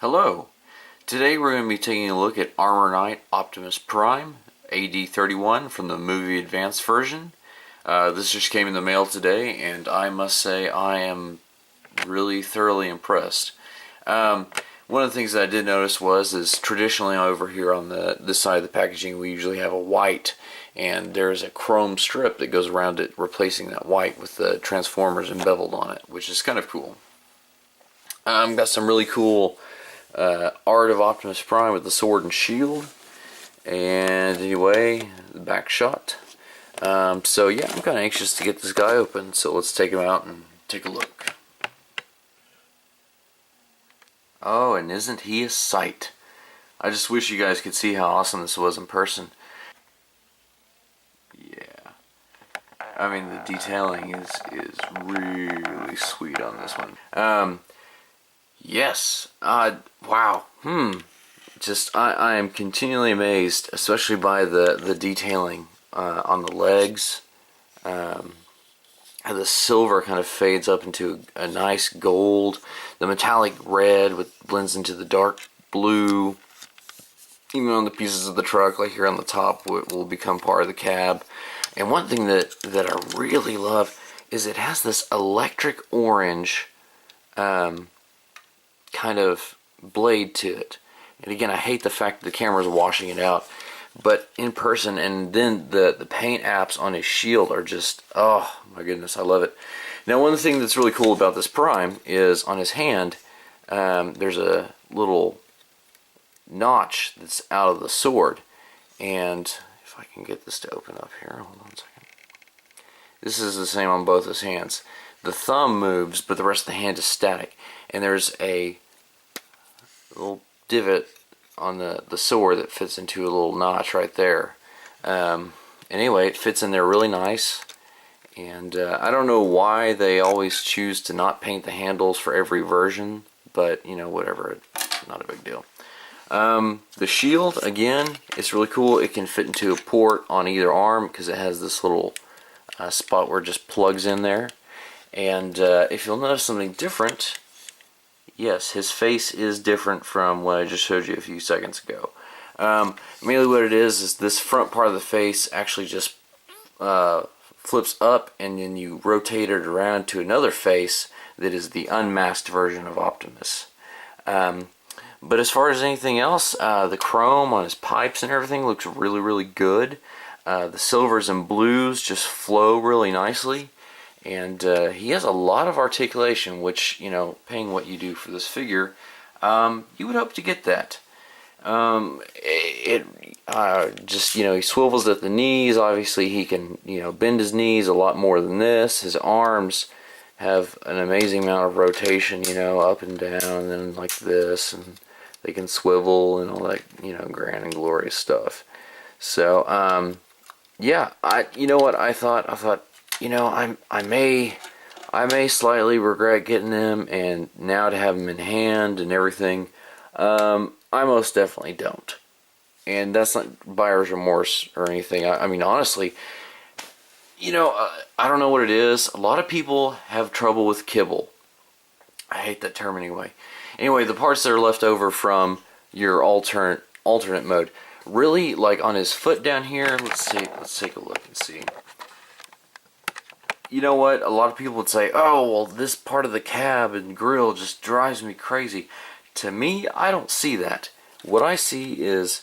Hello! Today we're going to be taking a look at Armor Knight Optimus Prime, AD-31 from the movie Advanced version. This just came in the mail today, and I must say I am really thoroughly impressed. One of the things that I did notice is traditionally over here on this side of the packaging we usually have a white, and there's a chrome strip that goes around it replacing that white with the Transformers embeveled on it, which is kind of cool. Got some really cool art of Optimus Prime with the sword and shield, and anyway, the back shot. So yeah, I'm kind of anxious to get this guy open, so let's take him out and take a look. Oh, and isn't he a sight? I just wish you guys could see how awesome this was in person. Yeah, I mean the detailing is really sweet on this one. Yes. Wow. Just I am continually amazed, especially by the detailing on the legs. How the silver kind of fades up into a nice gold. The metallic red blends into the dark blue. Even on the pieces of the truck, like here on the top, will become part of the cab. And one thing that I really love is it has this electric orange kind of blade to it. And again, I hate the fact that the camera's washing it out, but in person, and then the paint apps on his shield are just, oh my goodness, I love it. Now, one thing that's really cool about this Prime is on his hand, there's a little notch that's out of the sword, and if I can get this to open up here, hold on a second. This is the same on both his hands. The thumb moves, but the rest of the hand is static. And there's a little divot on the sword that fits into a little notch right there. Anyway, it fits in there really nice. And I don't know why they always choose to not paint the handles for every version, but you know, whatever, not a big deal. The shield, again, it's really cool. It can fit into a port on either arm because it has this little spot where it just plugs in there. And if you'll notice something different, yes, his face is different from what I just showed you a few seconds ago. Mainly what it is this front part of the face actually just flips up, and then you rotate it around to another face that is the unmasked version of Optimus. But as far as anything else, the chrome on his pipes and everything looks really, really good. The silvers and blues just flow really nicely. And he has a lot of articulation, which, you know, paying what you do for this figure, you would hope to get that. Just, you know, he swivels at the knees. Obviously, he can, you know, bend his knees a lot more than this. His arms have an amazing amount of rotation, you know, up and down, and then like this, and they can swivel and all that, you know, grand and glorious stuff. So, yeah, you know what I thought. You know, I may slightly regret getting them, and now to have them in hand and everything, I most definitely don't. And that's not buyer's remorse or anything. I mean, honestly, you know, I don't know what it is. A lot of people have trouble with kibble. I hate that term anyway. Anyway, the parts that are left over from your alternate mode, really, like on his foot down here. Let's take a look and see. You know what? A lot of people would say, oh, well, this part of the cab and grill just drives me crazy. To me, I don't see that. What I see is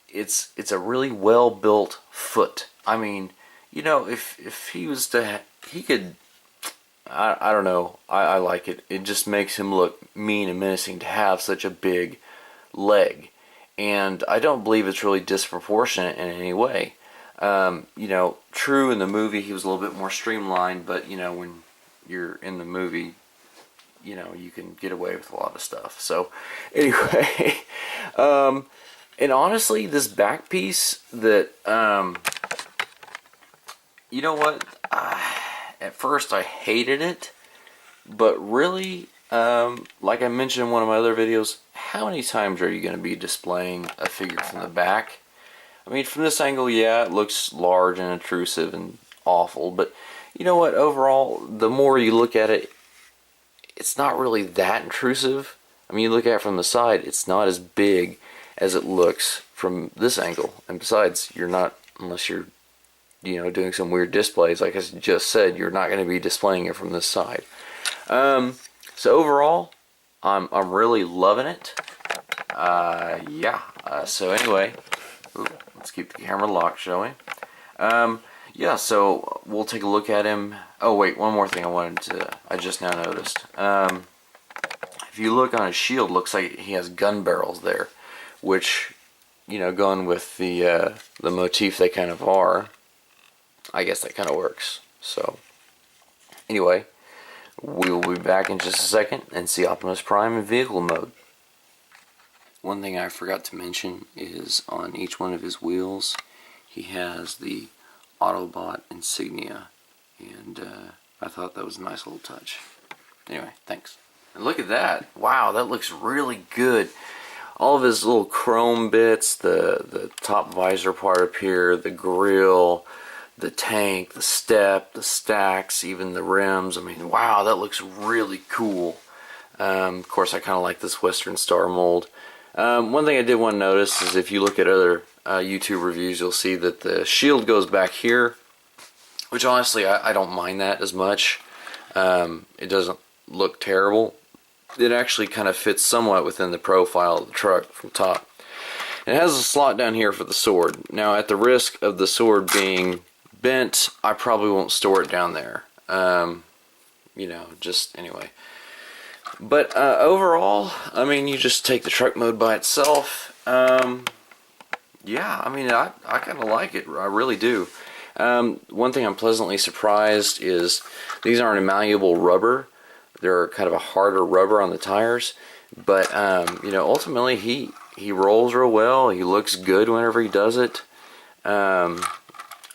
it's a really well-built foot. I mean, you know, if he was to, he could, I don't know, I like it. It just makes him look mean and menacing to have such a big leg. And I don't believe it's really disproportionate in any way. You know, true, in the movie he was a little bit more streamlined, but you know, when you're in the movie, you know, you can get away with a lot of stuff. So anyway, and honestly, this back piece that, you know what, at first I hated it, but really, like I mentioned in one of my other videos, how many times are you going to be displaying a figure from the back? I mean, from this angle, yeah, it looks large and intrusive and awful, but you know what, overall, the more you look at it, it's not really that intrusive. I mean, you look at it from the side, it's not as big as it looks from this angle. And besides, you're not, unless you're, doing some weird displays, like I just said, you're not going to be displaying it from this side. So overall, I'm really loving it. Yeah. So anyway, let's keep the camera locked, shall we? Yeah. So we'll take a look at him. Oh wait, one more thing I just now noticed. If you look on his shield, looks like he has gun barrels there, which, going with the motif they kind of are, I guess that kind of works. So anyway, we will be back in just a second and see Optimus Prime in vehicle mode. One thing I forgot to mention is on each one of his wheels, he has the Autobot insignia, and I thought that was a nice little touch. Anyway, thanks. And look at that. Wow, that looks really good. All of his little chrome bits, the top visor part up here, the grille, the tank, the step, the stacks, even the rims. I mean, wow, that looks really cool. Of course, I kind of like this Western Star mold. One thing I did want to notice is if you look at other YouTube reviews, you'll see that the shield goes back here, which honestly, I don't mind that as much. It doesn't look terrible. It actually kind of fits somewhat within the profile of the truck from top. It has a slot down here for the sword. Now, at the risk of the sword being bent, I probably won't store it down there. Just anyway. But overall, I mean, you just take the truck mode by itself. Yeah, I mean, I kind of like it. I really do. One thing I'm pleasantly surprised is these aren't a malleable rubber. They're kind of a harder rubber on the tires. But, ultimately, he rolls real well. He looks good whenever he does it. I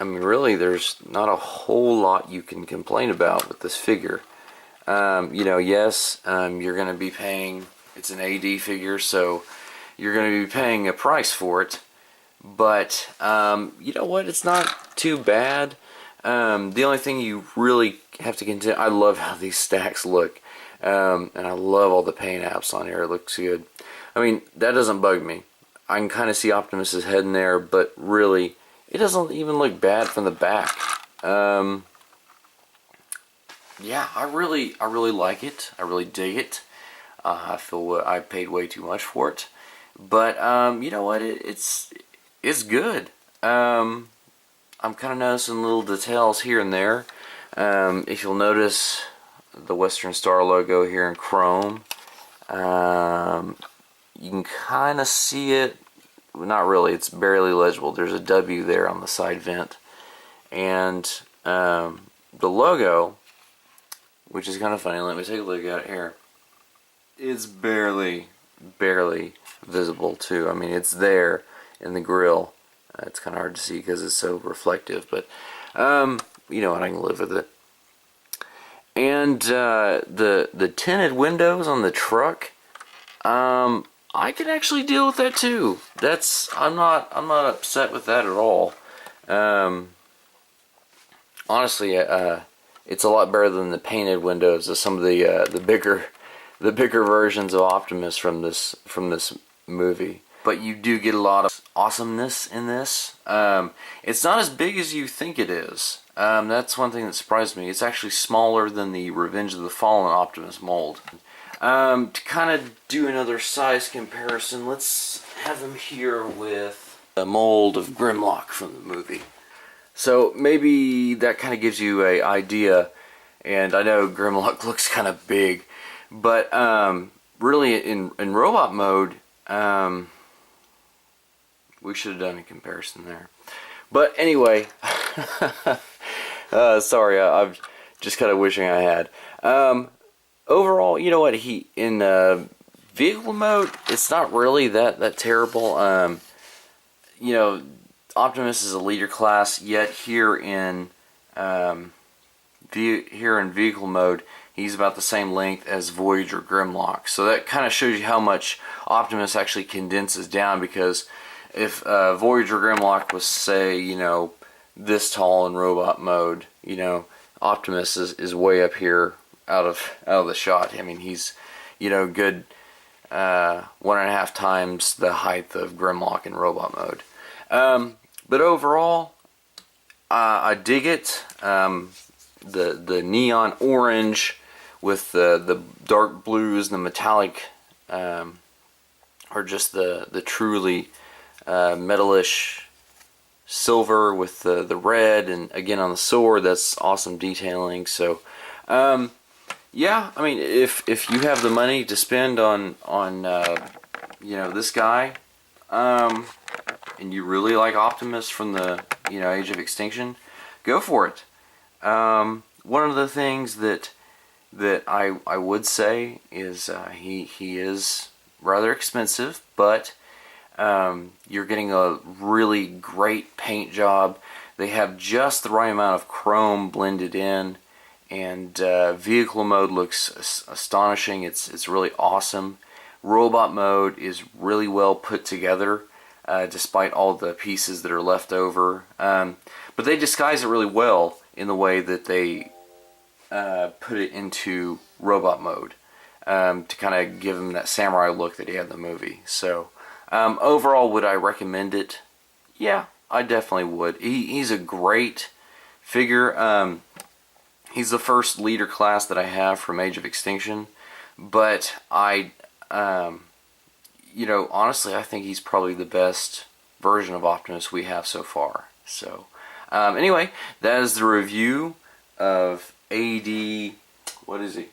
mean, really, there's not a whole lot you can complain about with this figure. Yes, you're going to be paying, it's an AD figure, so you're going to be paying a price for it. But, you know what, it's not too bad. The only thing you really have to contend, I love how these stacks look. And I love all the paint apps on here, it looks good. I mean, that doesn't bug me. I can kind of see Optimus's head in there, but really, it doesn't even look bad from the back. Yeah, I really like it. I really dig it. I feel I paid way too much for it, but you know what? It's good. I'm kind of noticing little details here and there. If you'll notice the Western Star logo here in chrome, you can kind of see it. Not really. It's barely legible. There's a W there on the side vent, and the logo, which is kind of funny. Let me take a look at it here. It's barely visible too. I mean, it's there in the grill. It's kind of hard to see because it's so reflective, but you know what, I can live with it. And the tinted windows on the truck, I can actually deal with that too. I'm not upset with that at all. Honestly, it's a lot better than the painted windows of some of the bigger versions of Optimus from this movie. But you do get a lot of awesomeness in this. It's not as big as you think it is. That's one thing that surprised me. It's actually smaller than the Revenge of the Fallen Optimus mold. To kind of do another size comparison, let's have him here with the mold of Grimlock from the movie. So maybe that kind of gives you an idea, and I know Grimlock looks kind of big, but really in robot mode, we should have done a comparison there. But anyway, sorry, I'm just kind of wishing I had. Overall, you know what, in vehicle mode, it's not really that terrible. You know, Optimus is a leader class, yet here in vehicle mode, he's about the same length as Voyager Grimlock. So that kind of shows you how much Optimus actually condenses down, because if Voyager Grimlock was, say, you know, this tall in robot mode, you know, Optimus is way up here out of the shot. I mean, he's, you know, good 1.5 times the height of Grimlock in robot mode. But overall, I dig it. The neon orange with the dark blues and the metallic are just the truly metalish silver with the red, and again on the sword, that's awesome detailing. So yeah, I mean, if you have the money to spend on this guy, and you really like Optimus from the Age of Extinction, go for it. One of the things that I would say is he is rather expensive, but you're getting a really great paint job. They have just the right amount of chrome blended in, and vehicle mode looks astonishing. It's really awesome. Robot mode is really well put together, despite all the pieces that are left over. But they disguise it really well in the way that they put it into robot mode, to kind of give him that samurai look that he had in the movie. So overall, would I recommend it? Yeah, I definitely would. He's a great figure. He's the first leader class that I have from Age of Extinction, but honestly, I think he's probably the best version of Optimus we have so far. So anyway, that is the review of AD, what is he?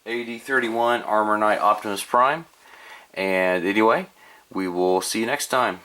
AD-31 Armor Knight Optimus Prime. And anyway, we will see you next time.